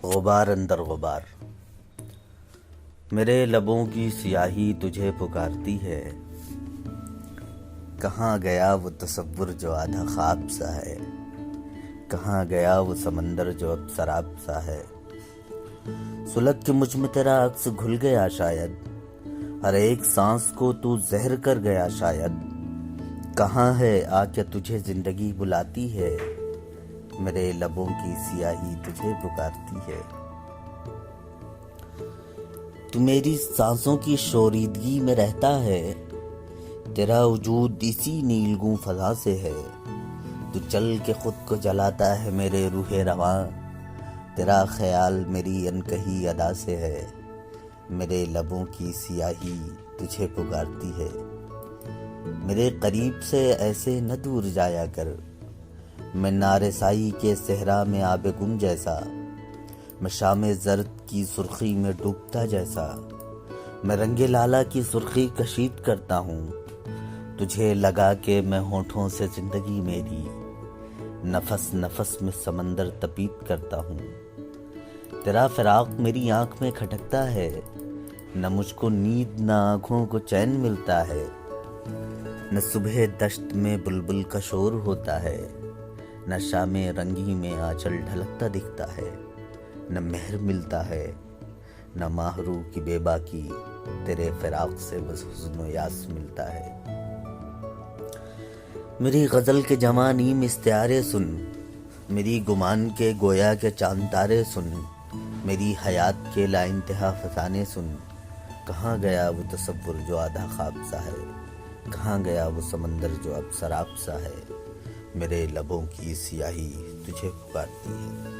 غبار اندر غبار، میرے لبوں کی سیاہی تجھے پکارتی ہے۔ کہاں گیا وہ تصور جو آدھا خواب سا ہے، کہاں گیا وہ سمندر جو اب سراب سا ہے۔ سلگ کے مجھ میں تیرا عکس گھل گیا شاید، ہر ایک سانس کو تو زہر کر گیا شاید۔ کہاں ہے آ کے تجھے زندگی بلاتی ہے، میرے لبوں کی سیاہی تجھے پکارتی ہے۔ تو میری سانسوں کی شوریدگی میں رہتا ہے، تیرا وجود اسی نیلگوں فضا سے ہے۔ تو چل کے خود کو جلاتا ہے میرے روح رواں، تیرا خیال میری انکہی ادا سے ہے۔ میرے لبوں کی سیاہی تجھے پکارتی ہے۔ میرے قریب سے ایسے نہ دور جایا کر، میں نارسائی کے صحرا میں آب گم جیسا، میں شام زرد کی سرخی میں ڈوبتا جیسا، میں رنگ لالا کی سرخی کشید کرتا ہوں، تجھے لگا کے میں ہونٹوں سے زندگی میری نفس نفس میں سمندر تپید کرتا ہوں۔ تیرا فراق میری آنکھ میں کھٹکتا ہے، نہ مجھ کو نیند نہ آنکھوں کو چین ملتا ہے۔ نہ صبح دشت میں بلبل کا شور ہوتا ہے، نہ شام رنگی میں آنچل ڈھلکتا دکھتا ہے۔ نہ مہر ملتا ہے نہ ماہرو کی بے باکی، تیرے فراق سے بس حزن و یاس ملتا ہے۔ میری غزل کے جمع نیم استعارے سن، میری گمان کے گویا کے چاند تارے سن، میری حیات کے لا انتہا فسانے سن۔ کہاں گیا وہ تصور جو آدھا خواب سا ہے، کہاں گیا وہ سمندر جو اب سراب سا ہے۔ میرے لبوں کی سیاہی تجھے پکارتی ہے۔